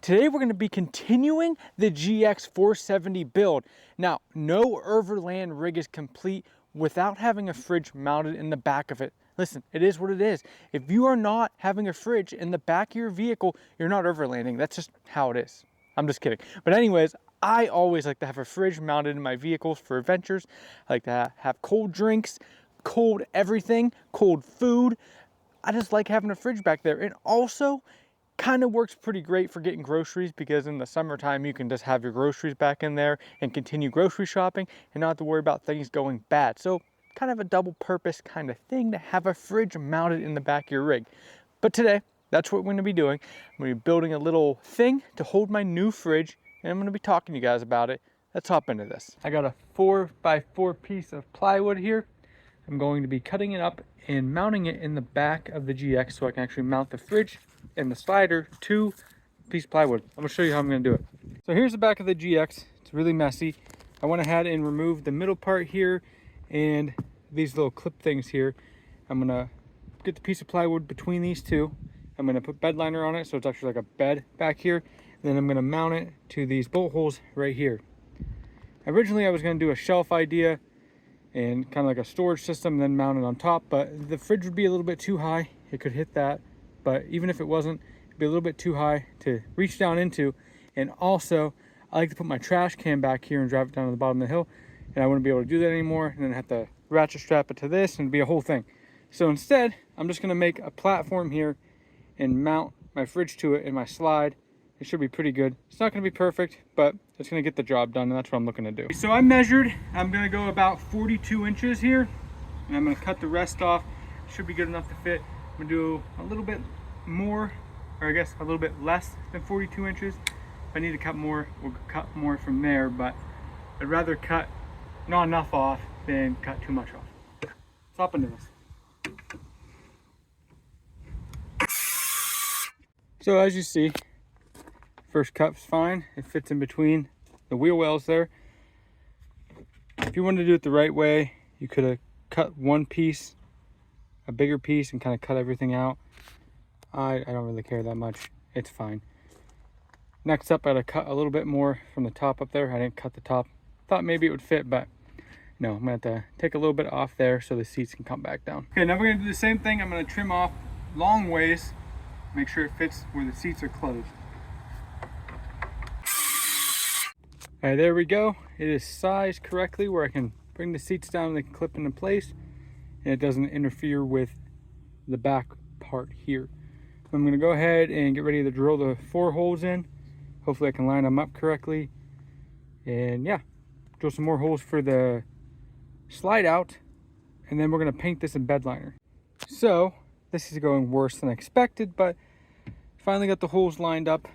Today we're going to be continuing the GX470 build. Now, no Overland rig is complete without having a fridge mounted in the back of it. Listen, it is what it is. If you are not having a fridge in the back of your vehicle, you're not overlanding. That's just how it is. I'm just kidding. But anyways, I always like to have a fridge mounted in my vehicles for adventures. I like to have cold drinks, cold everything, cold food. I just like having a fridge back there. And also, kind of works pretty great for getting groceries, because in the summertime you can just have your groceries back in there and continue grocery shopping and not have to worry about things going bad. So kind of a double purpose kind of thing to have a fridge mounted in the back of your rig. But today, that's what we're going to be doing. I'm going to be building a little thing to hold my new fridge, and I'm going to be talking to you guys about it. Let's hop into this. I got a 4x4 piece of plywood here. I'm going to be cutting it up and mounting it in the back of the GX so I can actually mount the fridge and the slider to a piece of plywood. I'm going to show you how I'm going to do it. So here's the back of the GX. It's really messy. I went ahead and removed the middle part here and these little clip things here. I'm going to get the piece of plywood between these two. I'm going to put bed liner on it so it's actually like a bed back here. And then I'm going to mount it to these bolt holes right here. Originally I was going to do a shelf idea and kind of like a storage system, then mount it on top, but the fridge would be a little bit too high. It could hit that, but even if it wasn't, it'd be a little bit too high to reach down into. And also, I like to put my trash can back here and drive it down to the bottom of the hill, and I wouldn't be able to do that anymore, and then I have to ratchet strap it to this, and it'd be a whole thing. So instead, I'm just gonna make a platform here and mount my fridge to it in my slide. It should be pretty good. It's not gonna be perfect, but it's gonna get the job done, and that's what I'm looking to do. So I measured, I'm gonna go about 42 inches here, and I'm gonna cut the rest off. It should be good enough to fit. I'm gonna do a little bit more, or I guess a little bit less than 42 inches. If I need to cut more, we'll cut more from there, but I'd rather cut not enough off than cut too much off. Let's hop into this. So as you see, first cut's fine. It fits in between the wheel wells there. If you wanted to do it the right way, you could have cut one piece, a bigger piece, and kind of cut everything out. I don't really care that much. It's fine. Next up, I had to cut a little bit more from the top up there. I didn't cut the top. Thought maybe it would fit, but no, I'm gonna have to take a little bit off there so the seats can come back down. Okay, now we're gonna do the same thing. I'm gonna trim off long ways, make sure it fits where the seats are closed. All right, there we go. It is sized correctly where I can bring the seats down and they can clip into place, and it doesn't interfere with the back part here. I'm gonna go ahead and get ready to drill the 4 holes in. Hopefully I can line them up correctly. And yeah, drill some more holes for the slide out, and then we're gonna paint this in bed liner. So this is going worse than I expected, but finally got the holes lined up.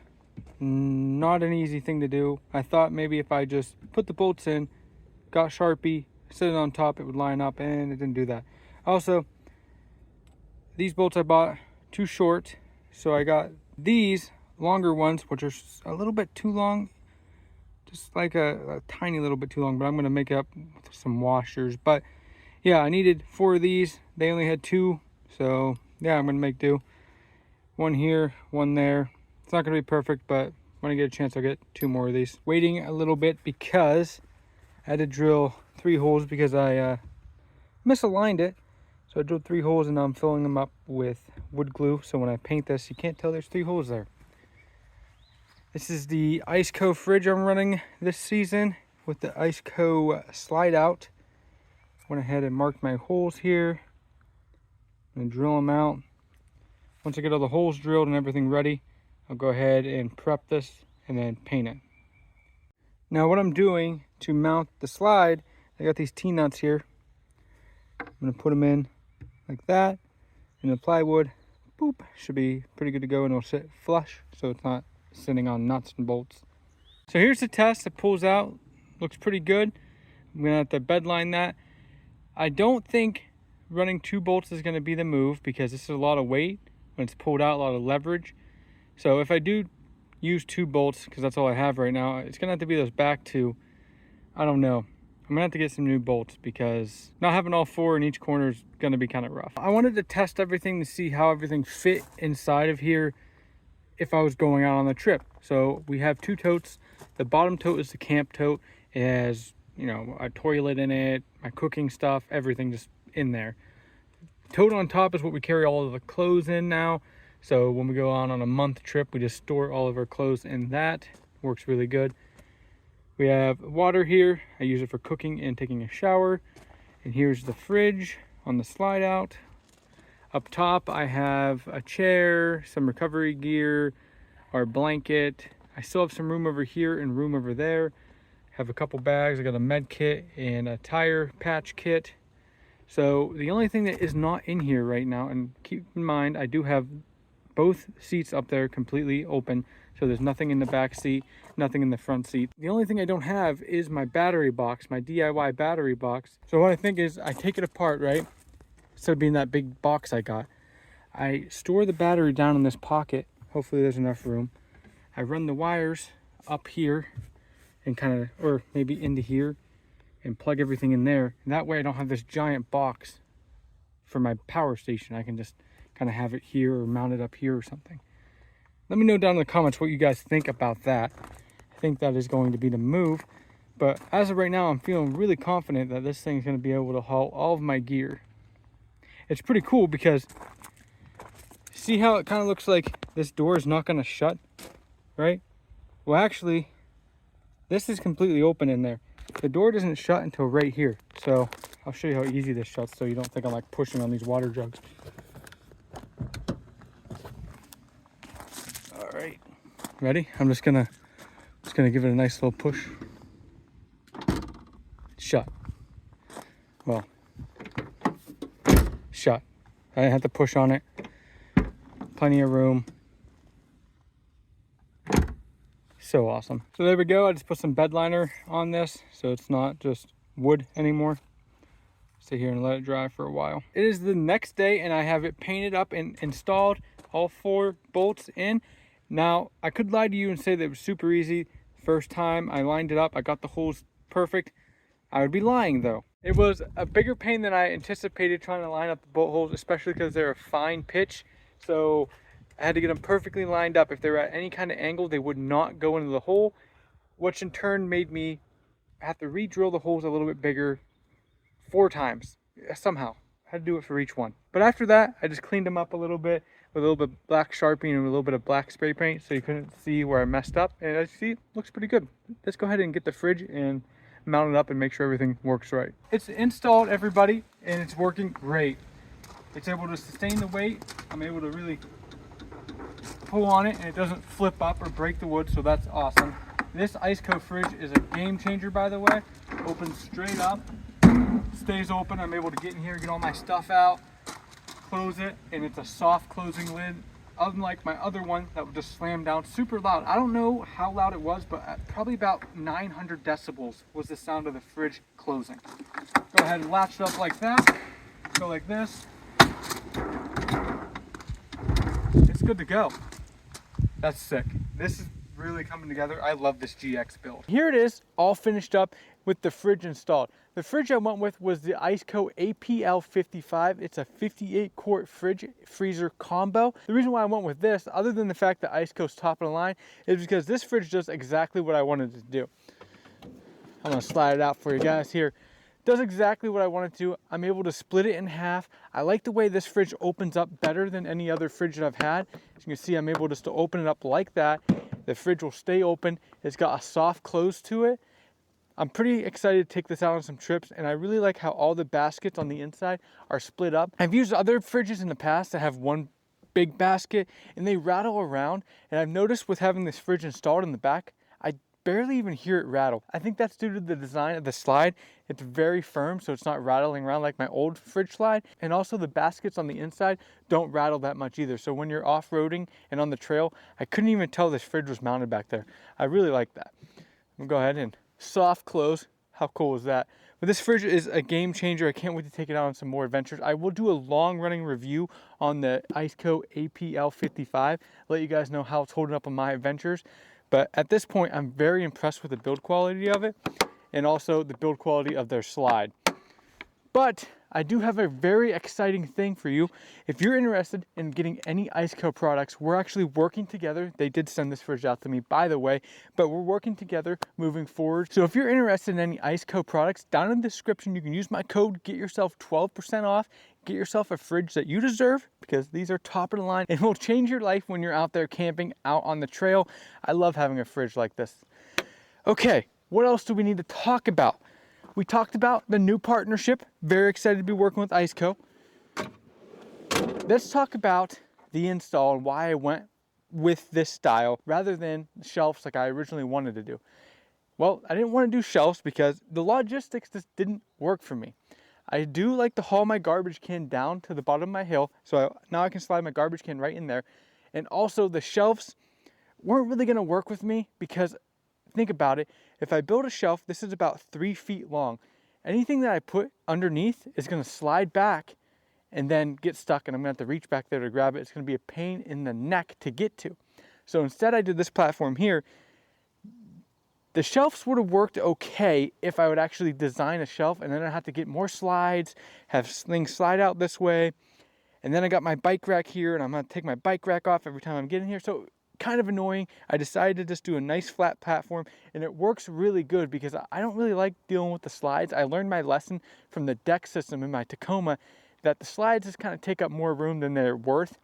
Not an easy thing to do. I thought maybe if I just put the bolts in, got Sharpie, set it on top, it would line up, and it didn't do that. Also, these bolts I bought too short, so I got these longer ones, which are a little bit too long, just like a tiny little bit too long, but I'm going to make it up with some washers. But yeah, I needed 4 of these. They only had 2, so yeah, I'm going to make do. 1 here, 1 there. It's not going to be perfect, but when I get a chance, I'll get 2 more of these. Waiting a little bit because I had to drill 3 holes because I misaligned it. So I drilled 3 holes, and now I'm filling them up with wood glue. So when I paint this, you can't tell there's 3 holes there. This is the Iceco fridge I'm running this season with the Iceco slide out. Went ahead and marked my holes here and drill them out. Once I get all the holes drilled and everything ready, I'll go ahead and prep this and then paint it. Now what I'm doing to mount the slide, I got these T-nuts here. I'm going to put them in like that, and the plywood, boop, should be pretty good to go, and it'll sit flush so it's not sitting on nuts and bolts. So here's the test. It pulls out, looks pretty good. I'm going to have to bed line that. I don't think running 2 bolts is going to be the move, because this is a lot of weight when it's pulled out, a lot of leverage. So if I do use 2 bolts, because that's all I have right now, it's going to have to be those back 2. I don't know. I'm gonna have to get some new bolts, because not having all 4 in each corner is gonna be kind of rough. I wanted to test everything to see how everything fit inside of here if I was going out on the trip. So we have 2 totes. The bottom tote is the camp tote. It has, you know, a toilet in it, my cooking stuff, everything just in there. Tote on top is what we carry all of the clothes in now. So when we go on a month trip, we just store all of our clothes in that. Works really good. We have water here. I use it for cooking and taking a shower. And here's the fridge on the slide out. Up top, I have a chair, some recovery gear, our blanket. I still have some room over here and room over there. Have a couple bags. I got a med kit and a tire patch kit. So the only thing that is not in here right now, and keep in mind, I do have both seats up there completely open. So there's nothing in the back seat, nothing in the front seat. The only thing I don't have is my battery box, my DIY battery box. So what I think is I take it apart, right? Instead of being that big box I got, I store the battery down in this pocket. Hopefully there's enough room. I run the wires up here and kind of, or maybe into here, and plug everything in there. And that way I don't have this giant box for my power station. I can just kind of have it here or mount it up here or something. Let me know down in the comments what you guys think about that. I think that is going to be the move. But as of right now, I'm feeling really confident that this thing's going to be able to haul all of my gear. It's pretty cool because see how it kind of looks like this door is not going to shut, right? Well, actually, this is completely open in there. The door doesn't shut until right here. So I'll show you how easy this shuts so you don't think I'm like pushing on these water jugs. All right, ready? I'm just gonna give it a nice little push. Shut. Well, shut. I didn't have to push on it. Plenty of room. So awesome. So there we go. I just put some bed liner on this so it's not just wood anymore. Stay here and let it dry for a while. It is the next day and I have it painted up and installed, all 4 bolts in. Now, I could lie to you and say that it was super easy. First time I lined it up, I got the holes perfect. I would be lying though. It was a bigger pain than I anticipated trying to line up the bolt holes, especially because they're a fine pitch. So I had to get them perfectly lined up. If they were at any kind of angle, they would not go into the hole, which in turn made me have to re-drill the holes a little bit bigger 4 times. Somehow, I had to do it for each one. But after that, I just cleaned them up a little bit with a little bit of black Sharpie and a little bit of black spray paint so you couldn't see where I messed up. And as you see, it looks pretty good. Let's go ahead and get the fridge and mount it up and make sure everything works right. It's installed, everybody, and it's working great. It's able to sustain the weight. I'm able to really pull on it and it doesn't flip up or break the wood, so that's awesome. This Iceco fridge is a game changer, by the way. Opens straight up, stays open. I'm able to get in here, get all my stuff out, close it, and it's a soft closing lid. Unlike my other one that would just slam down super loud. I don't know how loud it was, but probably about 900 decibels was the sound of the fridge closing. Go ahead and latch it up like that. Go like this. It's good to go. That's sick. This is really coming together. I love this GX build. Here it is, all finished up with the fridge installed. The fridge I went with was the Iceco APL55. It's a 58 quart fridge freezer combo. The reason why I went with this, other than the fact that Iceco's top of the line, is because this fridge does exactly what I wanted to do. I'm gonna slide it out for you guys here. Does exactly what I wanted to do. I'm able to split it in half. I like the way this fridge opens up better than any other fridge that I've had. As you can see, I'm able just to open it up like that. The fridge will stay open. It's got a soft close to it. I'm pretty excited to take this out on some trips, and I really like how all the baskets on the inside are split up. I've used other fridges in the past that have one big basket and they rattle around, and I've noticed with having this fridge installed in the back, I barely even hear it rattle. I think that's due to the design of the slide. It's very firm, so it's not rattling around like my old fridge slide. And also the baskets on the inside don't rattle that much either. So when you're off-roading and on the trail, I couldn't even tell this fridge was mounted back there. I really like that. I'm gonna go ahead and soft close. How cool is that? But this fridge is a game changer. I can't wait to take it out on some more adventures. I will do a long running review on the Iceco APL55, let you guys know how it's holding up on my adventures. But at this point, I'm very impressed with the build quality of it and also the build quality of their slide. But I do have a very exciting thing for you. If you're interested in getting any Iceco products, we're actually working together. They did send this fridge out to me, by the way, but we're working together moving forward. So if you're interested in any Iceco products, down in the description, you can use my code, get yourself 12% off, get yourself a fridge that you deserve, because these are top of the line and will change your life when you're out there camping out on the trail. I love having a fridge like this. Okay, what else do we need to talk about? We talked about the new partnership. Very excited to be working with Iceco. Let's talk about the install and why I went with this style rather than shelves like I originally wanted to do. Well, I didn't want to do shelves because the logistics just didn't work for me. I do like to haul my garbage can down to the bottom of my hill, so now I can slide my garbage can right in there. And also the shelves weren't really going to work with me because think about it. If I build a shelf, this is about 3 feet long. Anything that I put underneath is going to slide back and then get stuck, and I'm going to have to reach back there to grab it. It's going to be a pain in the neck to get to. So instead I did this platform here. The shelves would have worked okay if I would actually design a shelf, and then I'd have to get more slides, have things slide out this way. And then I got my bike rack here, and I'm going to take my bike rack off every time I'm getting here. So kind of annoying. I decided to just do a nice flat platform, and it works really good because I don't really like dealing with the slides. I learned my lesson from the deck system in my Tacoma that the slides just kind of take up more room than they're worth.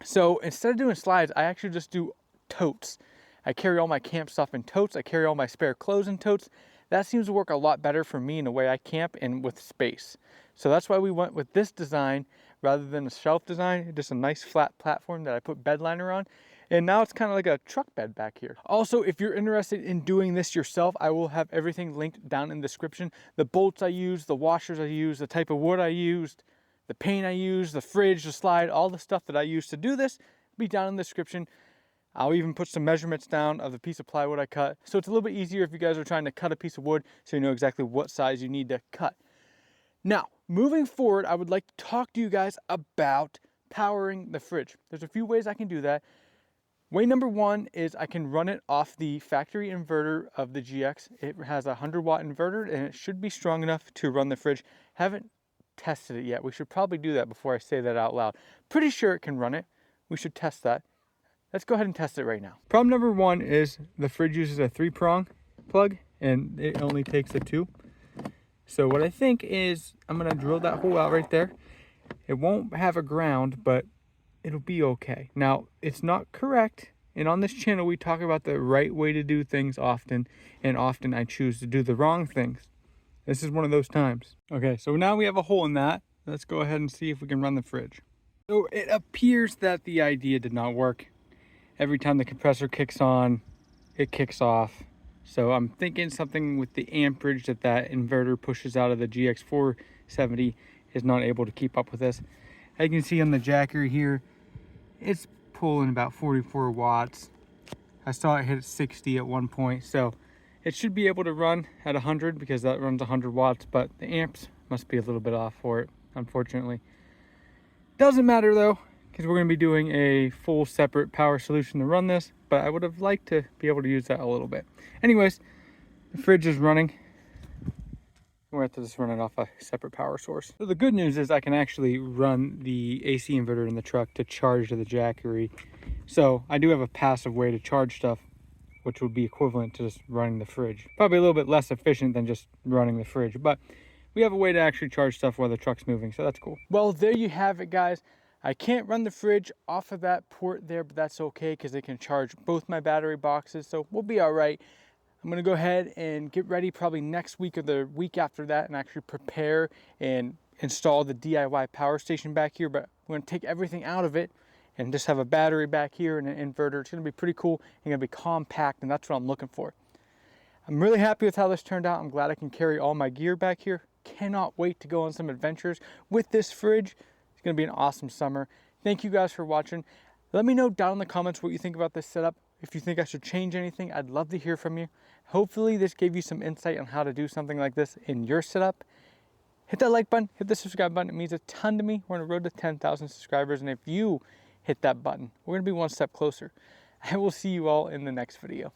So instead of doing slides, I actually just do totes. I carry all my camp stuff in totes. I carry all my spare clothes in totes. That seems to work a lot better for me in the way I camp and with space. So that's why we went with this design rather than a shelf design, just a nice flat platform that I put bed liner on. And now it's kind of like a truck bed back here. Also, if you're interested in doing this yourself, I will have everything linked down in the description. The bolts I used, the washers I used, the type of wood I used, the paint I used, the fridge, the slide, all the stuff that I used to do this will be down in the description. I'll even put some measurements down of the piece of plywood I cut. So it's a little bit easier if you guys are trying to cut a piece of wood so you know exactly what size you need to cut. Now, moving forward, I would like to talk to you guys about powering the fridge. There's a few ways I can do that. Way number one is I can run it off the factory inverter of the GX. It has a 100-watt inverter and it should be strong enough to run the fridge. Haven't tested it yet. We should probably do that before I say that out loud. Pretty sure it can run it. We should test that. Let's go ahead and test it right now. Problem number one is the fridge uses a 3-prong plug and it only takes a 2. So what I think is I'm gonna drill that hole out right there. It won't have a ground, but it'll be okay. Now, it's not correct, and on this channel we talk about the right way to do things often, and often I choose to do the wrong things. This is one of those times. Okay, so now we have a hole in that. Let's go ahead and see if we can run the fridge. So it appears that the idea did not work. Every time the compressor kicks on, it kicks off. So I'm thinking something with the amperage that inverter pushes out of the GX470 is not able to keep up with this. As you can see on the jacker here, it's pulling about 44 watts. I saw it hit 60 at one point, so it should be able to run at 100 because that runs 100 watts, but the amps must be a little bit off for it, unfortunately. Doesn't matter though, because we're going to be doing a full separate power solution to run this, but I would have liked to be able to use that a little bit. Anyways, the fridge is running. We're going to have to just run it off a separate power source. So the good news is I can actually run the AC inverter in the truck to charge to the Jackery. So I do have a passive way to charge stuff, which would be equivalent to just running the fridge. Probably a little bit less efficient than just running the fridge, but we have a way to actually charge stuff while the truck's moving, so that's cool. Well, there you have it, guys. I can't run the fridge off of that port there, but that's okay because it can charge both my battery boxes, so we'll be all right. I'm gonna go ahead and get ready probably next week or the week after that and actually prepare and install the DIY power station back here, but we're gonna take everything out of it and just have a battery back here and an inverter. It's gonna be pretty cool and gonna be compact, and that's what I'm looking for. I'm really happy with how this turned out. I'm glad I can carry all my gear back here. Cannot wait to go on some adventures with this fridge. It's gonna be an awesome summer. Thank you guys for watching. Let me know down in the comments what you think about this setup. If you think I should change anything, I'd love to hear from you. Hopefully this gave you some insight on how to do something like this in your setup. Hit that like button, hit the subscribe button. It means a ton to me. We're on the road to 10,000 subscribers, and if you hit that button, we're gonna be one step closer. I will see you all in the next video.